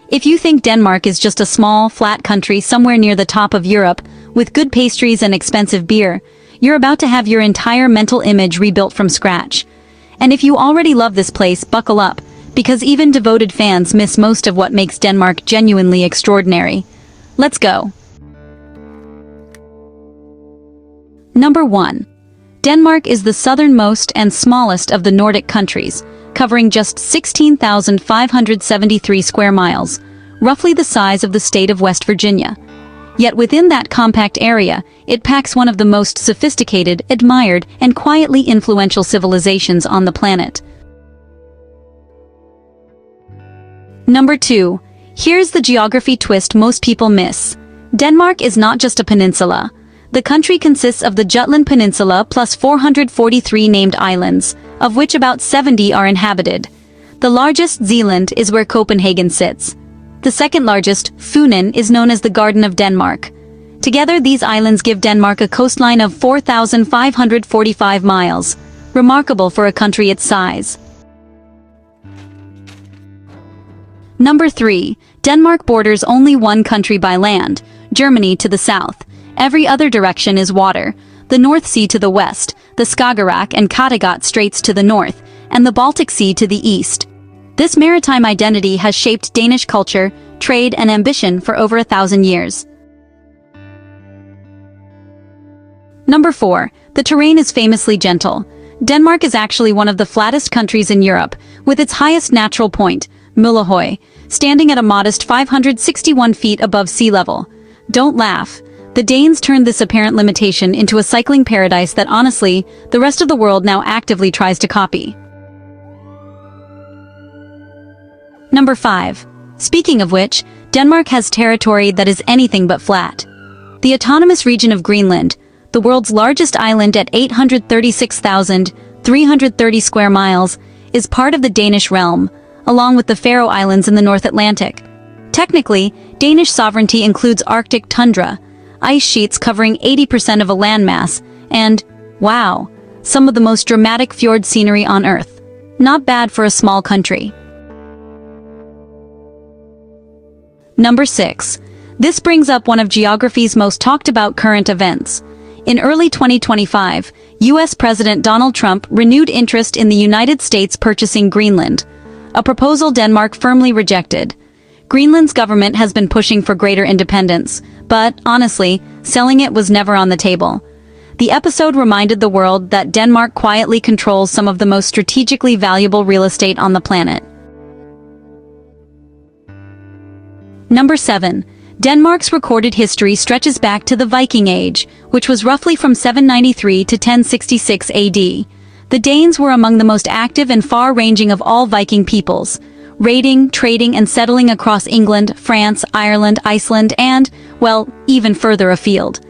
If you think Denmark is just a small, flat country somewhere near the top of Europe, with good pastries and expensive beer, you're about to have your entire mental image rebuilt from scratch. And if you already love this place, buckle up, because even devoted fans miss most of what makes Denmark genuinely extraordinary. Let's go. Number 1. Denmark is the southernmost and smallest of the Nordic countries, covering just 16,573 square miles, roughly the size of the state of West Virginia. Yet within that compact area, it packs one of the most sophisticated, admired, and quietly influential civilizations on the planet. Number 2. Here's the geography twist most people miss. Denmark is not just a peninsula. The country consists of the Jutland Peninsula plus 443 named islands, of which about 70 are inhabited. The largest, Zealand, is where Copenhagen sits. The second largest, Funen, is known as the Garden of Denmark. Together, these islands give Denmark a coastline of 4,545 miles, remarkable for a country its size. Number 3. Denmark borders only one country by land, Germany to the south. Every other direction is water, the North Sea to the west, the Skagerrak and Kattegat Straits to the north, and the Baltic Sea to the east. This maritime identity has shaped Danish culture, trade, and ambition for over 1,000 years. Number 4. The terrain is famously gentle. Denmark is actually one of the flattest countries in Europe, with its highest natural point, Møllehøj, standing at a modest 561 feet above sea level. Don't laugh. The Danes turned this apparent limitation into a cycling paradise that honestly, the rest of the world now actively tries to copy. Number 5. Speaking of which, Denmark has territory that is anything but flat. The autonomous region of Greenland, the world's largest island at 836,330 square miles, is part of the Danish realm, along with the Faroe Islands in the North Atlantic. Technically, Danish sovereignty includes Arctic tundra, ice sheets covering 80% of a landmass, and, wow, some of the most dramatic fjord scenery on Earth. Not bad for a small country. Number 6. This brings up one of geography's most talked about current events. In early 2025, U.S. President Donald Trump renewed interest in the United States purchasing Greenland, a proposal Denmark firmly rejected. Greenland's government has been pushing for greater independence, but, honestly, selling it was never on the table. The episode reminded the world that Denmark quietly controls some of the most strategically valuable real estate on the planet. Number 7. Denmark's recorded history stretches back to the Viking Age, which was roughly from 793 to 1066 AD. The Danes were among the most active and far-ranging of all Viking peoples, raiding, trading, and settling across England, France, Ireland, Iceland, and, well, even further afield.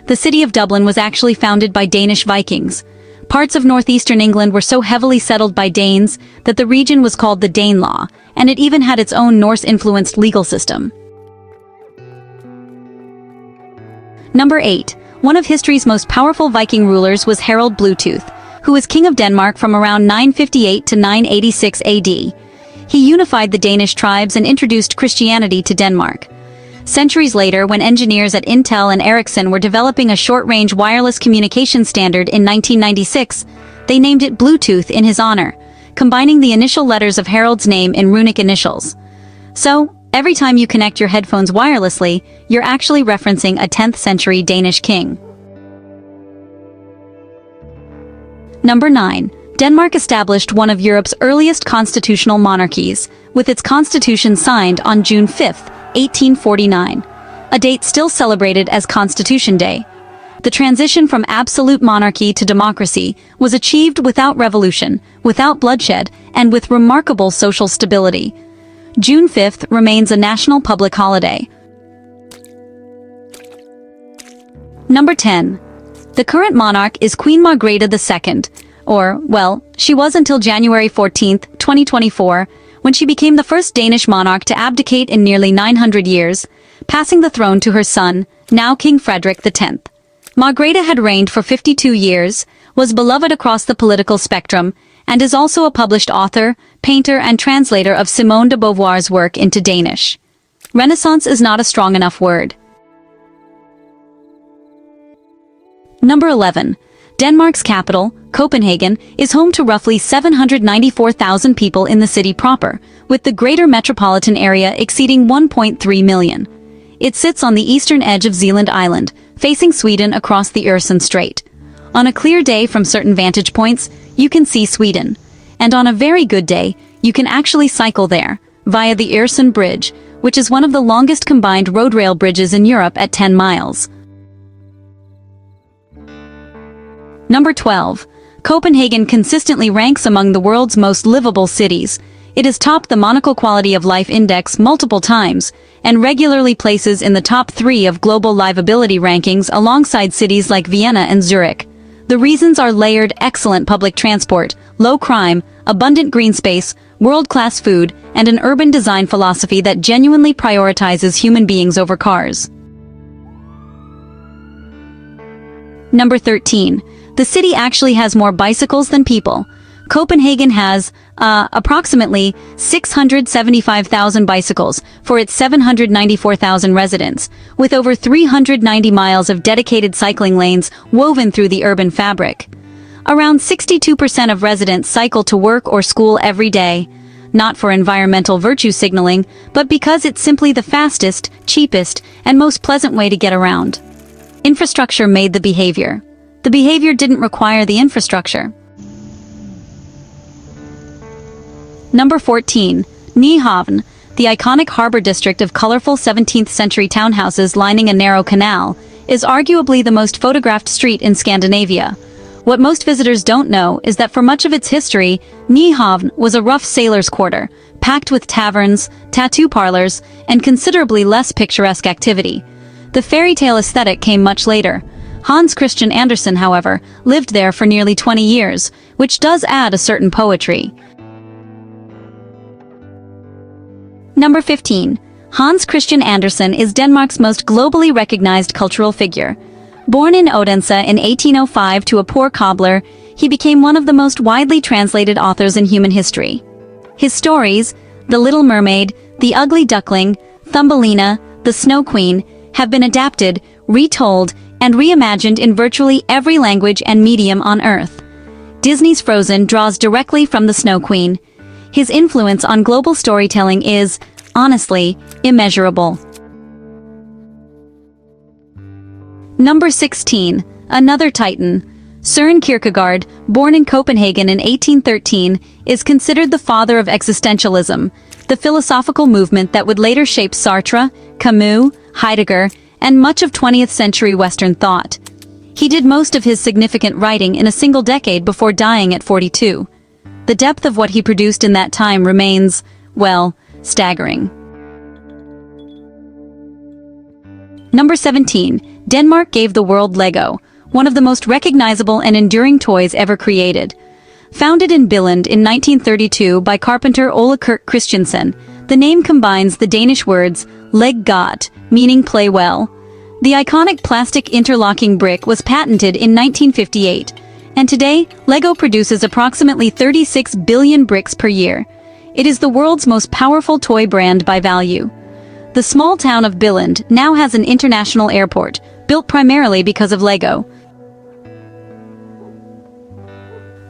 The city of Dublin was actually founded by Danish Vikings. Parts of northeastern England were so heavily settled by Danes that the region was called the Danelaw, and it even had its own Norse-influenced legal system. Number 8. One of history's most powerful Viking rulers was Harald Bluetooth, who was king of Denmark from around 958 to 986 AD. He unified the Danish tribes and introduced Christianity to Denmark. Centuries later, when engineers at Intel and Ericsson were developing a short-range wireless communication standard in 1996, they named it Bluetooth in his honor, combining the initial letters of Harald's name in runic initials. So, every time you connect your headphones wirelessly, you're actually referencing a 10th century Danish king. Number 9. Denmark established one of Europe's earliest constitutional monarchies, with its constitution signed on June 5, 1849, a date still celebrated as Constitution Day. The transition from absolute monarchy to democracy was achieved without revolution, without bloodshed, and with remarkable social stability. June 5th remains a national public holiday. Number 10. The current monarch is Queen Margrethe II, or, well, she was until January 14, 2024, when she became the first Danish monarch to abdicate in nearly 900 years, passing the throne to her son, now King Frederik X. Margrethe had reigned for 52 years, was beloved across the political spectrum, and is also a published author, painter and translator of Simone de Beauvoir's work into Danish. Renaissance is not a strong enough word. Number 11. Denmark's capital, Copenhagen, is home to roughly 794,000 people in the city proper, with the greater metropolitan area exceeding 1.3 million. It sits on the eastern edge of Zealand Island, facing Sweden across the Øresund Strait. On a clear day from certain vantage points, you can see Sweden. And on a very good day, you can actually cycle there, via the Øresund Bridge, which is one of the longest combined road rail bridges in Europe at 10 miles. Number 12. Copenhagen consistently ranks among the world's most livable cities. It has topped the Monocle Quality of Life Index multiple times, and regularly places in the top 3 of global livability rankings alongside cities like Vienna and Zurich. The reasons are layered, excellent public transport, low crime, abundant green space, world-class food, and an urban design philosophy that genuinely prioritizes human beings over cars. Number 13. The city actually has more bicycles than people. Copenhagen has, approximately 675,000 bicycles for its 794,000 residents, with over 390 miles of dedicated cycling lanes woven through the urban fabric. Around 62% of residents cycle to work or school every day, not for environmental virtue signaling, but because it's simply the fastest, cheapest, and most pleasant way to get around. Infrastructure made the behavior. The behavior didn't require the infrastructure. Number 14. Nyhavn, the iconic harbor district of colorful 17th-century townhouses lining a narrow canal, is arguably the most photographed street in Scandinavia. What most visitors don't know is that for much of its history, Nyhavn was a rough sailor's quarter, packed with taverns, tattoo parlors, and considerably less picturesque activity. The fairy tale aesthetic came much later. Hans Christian Andersen, however, lived there for nearly 20 years, which does add a certain poetry. Number 15. Hans Christian Andersen is Denmark's most globally recognized cultural figure. Born in Odense in 1805 to a poor cobbler, he became one of the most widely translated authors in human history. His stories, The Little Mermaid, The Ugly Duckling, Thumbelina, The Snow Queen, have been adapted, retold, and reimagined in virtually every language and medium on Earth. Disney's Frozen draws directly from the Snow Queen. His influence on global storytelling is, honestly, immeasurable. Number 16. Another titan. Søren Kierkegaard, born in Copenhagen in 1813, is considered the father of existentialism, the philosophical movement that would later shape Sartre, Camus, Heidegger, and much of 20th century Western thought. He did most of his significant writing in a single decade before dying at 42. The depth of what he produced in that time remains, well, staggering. Number 17. Denmark gave the world Lego, one of the most recognizable and enduring toys ever created. Founded in Billund in 1932 by carpenter Ole Kirk Christiansen, the name combines the Danish words "leg godt," meaning play well. The iconic plastic interlocking brick was patented in 1958, and today, Lego produces approximately 36 billion bricks per year. It is the world's most powerful toy brand by value. The small town of Billund now has an international airport, built primarily because of Lego.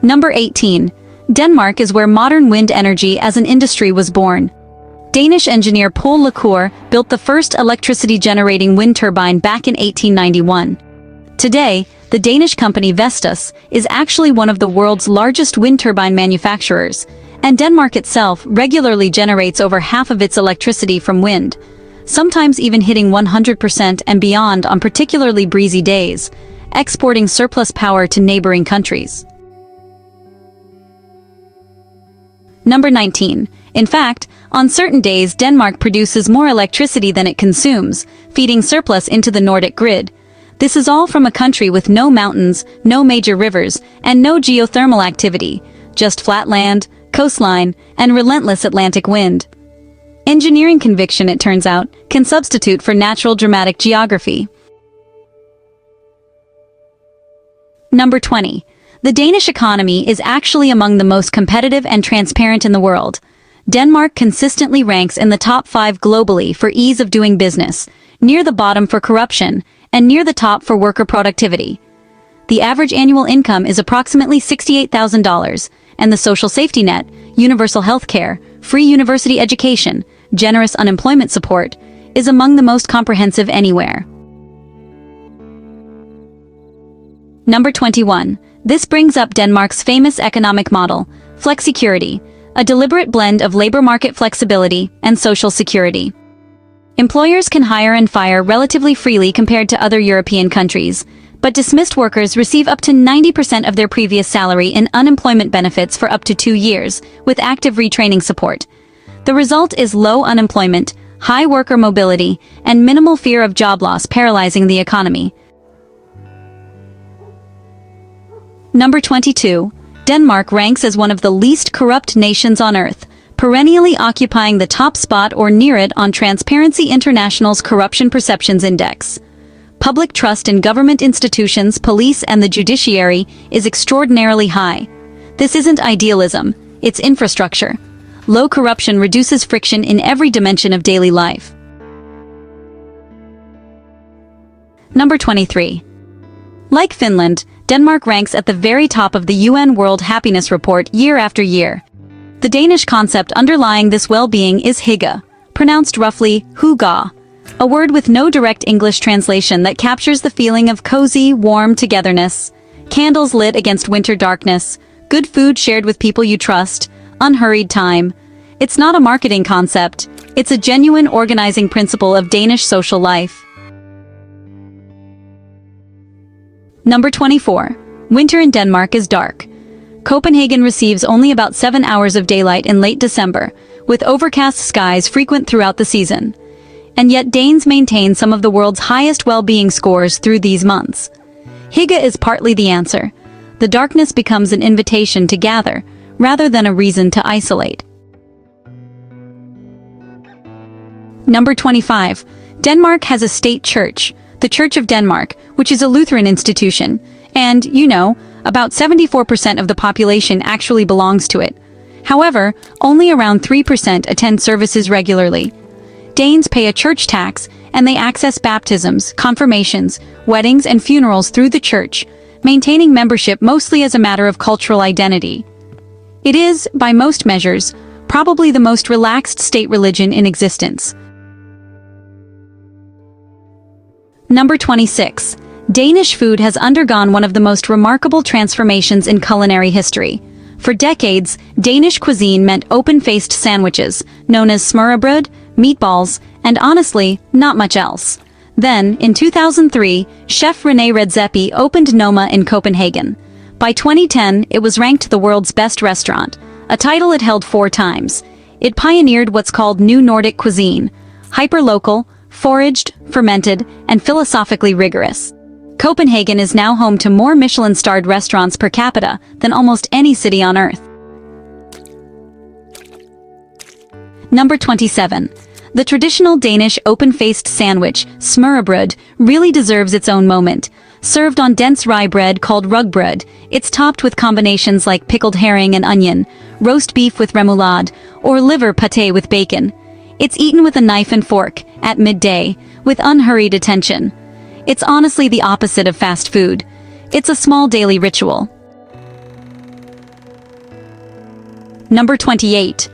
Number 18. Denmark is where modern wind energy as an industry was born. Danish engineer Poul Lacour built the first electricity-generating wind turbine back in 1891. Today, the Danish company Vestas is actually one of the world's largest wind turbine manufacturers, and Denmark itself regularly generates over half of its electricity from wind, sometimes even hitting 100% and beyond on particularly breezy days, exporting surplus power to neighboring countries. Number 19. In fact, on certain days Denmark produces more electricity than it consumes, feeding surplus into the Nordic grid. This is all from a country with no mountains, no major rivers, and no geothermal activity, just flat land, coastline, and relentless Atlantic wind. Engineering conviction, it turns out, can substitute for natural dramatic geography. Number 20. The Danish economy is actually among the most competitive and transparent in the world. Denmark consistently ranks in the top 5 globally for ease of doing business, near the bottom for corruption, and near the top for worker productivity. The average annual income is approximately $68,000, and the social safety net, universal health care, free university education, generous unemployment support, is among the most comprehensive anywhere. Number 21. This brings up Denmark's famous economic model, flexicurity, a deliberate blend of labor market flexibility and social security. Employers can hire and fire relatively freely compared to other European countries, but dismissed workers receive up to 90% of their previous salary in unemployment benefits for up to 2 years, with active retraining support. The result is low unemployment, high worker mobility, and minimal fear of job loss paralyzing the economy. Number 22. Denmark ranks as one of the least corrupt nations on Earth, perennially occupying the top spot or near it on Transparency International's Corruption Perceptions Index. Public trust in government institutions, police, and the judiciary is extraordinarily high. This isn't idealism, it's infrastructure. Low corruption reduces friction in every dimension of daily life. Number 23. Like Finland, Denmark ranks at the very top of the UN World Happiness Report year after year. The Danish concept underlying this well-being is hygge, pronounced roughly hygge, a word with no direct English translation that captures the feeling of cozy, warm togetherness, candles lit against winter darkness, good food shared with people you trust, unhurried time. It's not a marketing concept, it's a genuine organizing principle of Danish social life. Number 24. Winter in Denmark is dark. Copenhagen receives only about 7 hours of daylight in late December, with overcast skies frequent throughout the season. And yet Danes maintain some of the world's highest well-being scores through these months. Hygge is partly the answer. The darkness becomes an invitation to gather, rather than a reason to isolate. Number 25. Denmark has a state church, the Church of Denmark, which is a Lutheran institution, and, about 74% of the population actually belongs to it. However, only around 3% attend services regularly. Danes pay a church tax, and they access baptisms, confirmations, weddings, and funerals through the church, maintaining membership mostly as a matter of cultural identity. It is, by most measures, probably the most relaxed state religion in existence. Number 26. Danish food has undergone one of the most remarkable transformations in culinary history. For decades, Danish cuisine meant open-faced sandwiches, known as smørrebrød, meatballs, and honestly, not much else. Then, in 2003, chef René Redzepi opened Noma in Copenhagen. By 2010, it was ranked the world's best restaurant, a title it held 4 times. It pioneered what's called New Nordic cuisine, hyper-local, foraged, fermented, and philosophically rigorous. Copenhagen is now home to more Michelin-starred restaurants per capita than almost any city on Earth. Number 27. The traditional Danish open-faced sandwich, smørrebrød, really deserves its own moment. Served on dense rye bread called rugbrød, it's topped with combinations like pickled herring and onion, roast beef with remoulade, or liver pâté with bacon. It's eaten with a knife and fork, at midday, with unhurried attention. It's honestly the opposite of fast food. It's a small daily ritual. Number 28.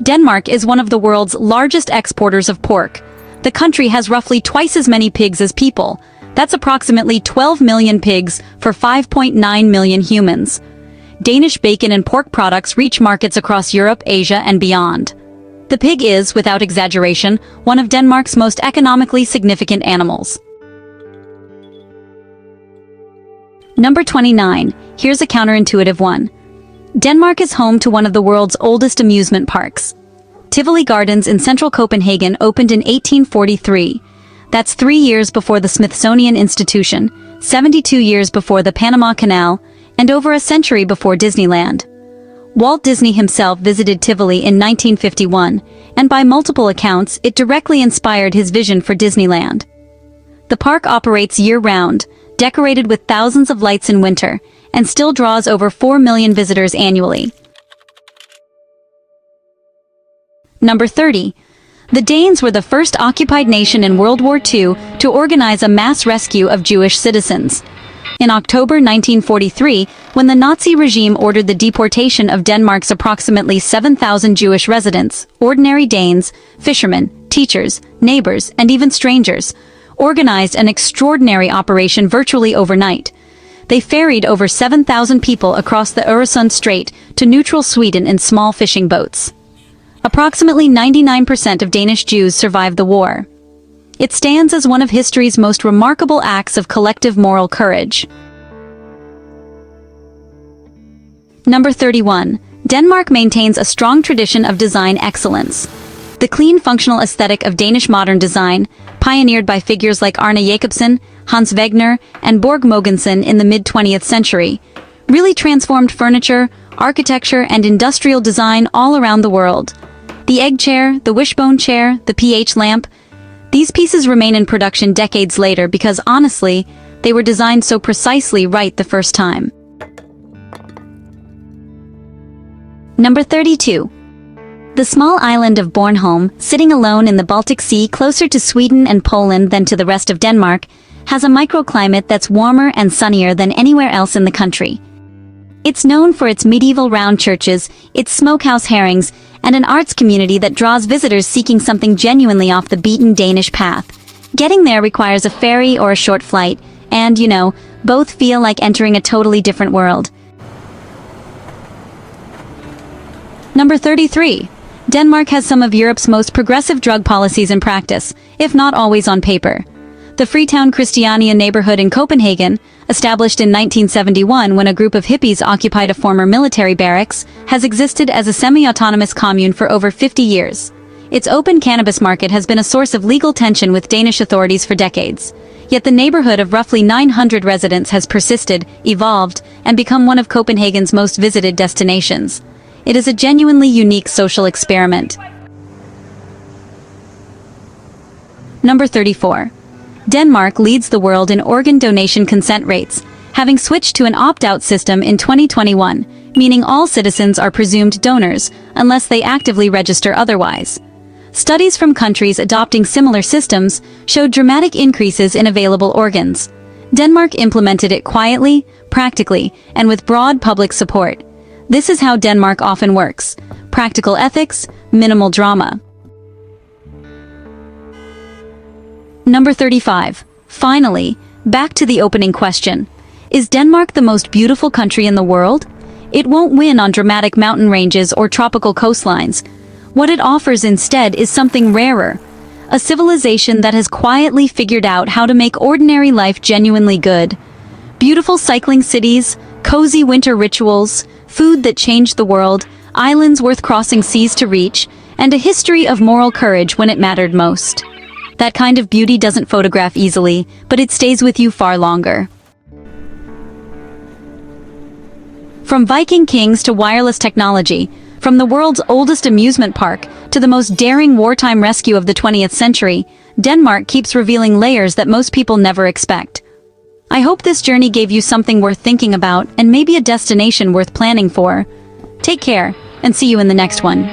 Denmark is one of the world's largest exporters of pork. The country has roughly twice as many pigs as people. That's approximately 12 million pigs for 5.9 million humans. Danish bacon and pork products reach markets across Europe, Asia, and beyond. The pig is, without exaggeration, one of Denmark's most economically significant animals. Number 29. Here's a counterintuitive one. Denmark is home to one of the world's oldest amusement parks. Tivoli Gardens in central Copenhagen opened in 1843. That's 3 years before the Smithsonian Institution, 72 years before the Panama Canal, and over a century before Disneyland. Walt Disney himself visited Tivoli in 1951, and by multiple accounts, it directly inspired his vision for Disneyland. The park operates year-round, decorated with thousands of lights in winter, and still draws over 4 million visitors annually. Number 30. The Danes were the first occupied nation in World War II to organize a mass rescue of Jewish citizens. In October 1943, when the Nazi regime ordered the deportation of Denmark's approximately 7,000 Jewish residents, ordinary Danes, fishermen, teachers, neighbors, and even strangers, organized an extraordinary operation virtually overnight. They ferried over 7,000 people across the Öresund Strait to neutral Sweden in small fishing boats. Approximately 99% of Danish Jews survived the war. It stands as one of history's most remarkable acts of collective moral courage. Number 31. Denmark maintains a strong tradition of design excellence. The clean functional aesthetic of Danish modern design, pioneered by figures like Arne Jacobsen, Hans Wegener, and Borg Mogensen in the mid-20th century, really transformed furniture, architecture, and industrial design all around the world. The egg chair, the wishbone chair, the pH lamp, these pieces remain in production decades later because, honestly, they were designed so precisely right the first time. Number 32. The small island of Bornholm, sitting alone in the Baltic Sea closer to Sweden and Poland than to the rest of Denmark, has a microclimate that's warmer and sunnier than anywhere else in the country. It's known for its medieval round churches, its smokehouse herrings, and an arts community that draws visitors seeking something genuinely off the beaten Danish path. Getting there requires a ferry or a short flight, and, both feel like entering a totally different world. Number 33. Denmark has some of Europe's most progressive drug policies in practice, if not always on paper. The Freetown Christiania neighborhood in Copenhagen, established in 1971 when a group of hippies occupied a former military barracks, has existed as a semi-autonomous commune for over 50 years. Its open cannabis market has been a source of legal tension with Danish authorities for decades. Yet the neighborhood of roughly 900 residents has persisted, evolved, and become one of Copenhagen's most visited destinations. It is a genuinely unique social experiment. Number 34. Denmark leads the world in organ donation consent rates, having switched to an opt-out system in 2021, meaning all citizens are presumed donors, unless they actively register otherwise. Studies from countries adopting similar systems showed dramatic increases in available organs. Denmark implemented it quietly, practically, and with broad public support. This is how Denmark often works: practical ethics, minimal drama. Number 35. Finally, back to the opening question. Is Denmark the most beautiful country in the world? It won't win on dramatic mountain ranges or tropical coastlines. What it offers instead is something rarer. A civilization that has quietly figured out how to make ordinary life genuinely good. Beautiful cycling cities, cozy winter rituals, food that changed the world, islands worth crossing seas to reach, and a history of moral courage when it mattered most. That kind of beauty doesn't photograph easily, but it stays with you far longer. From Viking kings to wireless technology, from the world's oldest amusement park to the most daring wartime rescue of the 20th century, Denmark keeps revealing layers that most people never expect. I hope this journey gave you something worth thinking about and maybe a destination worth planning for. Take care, and see you in the next one.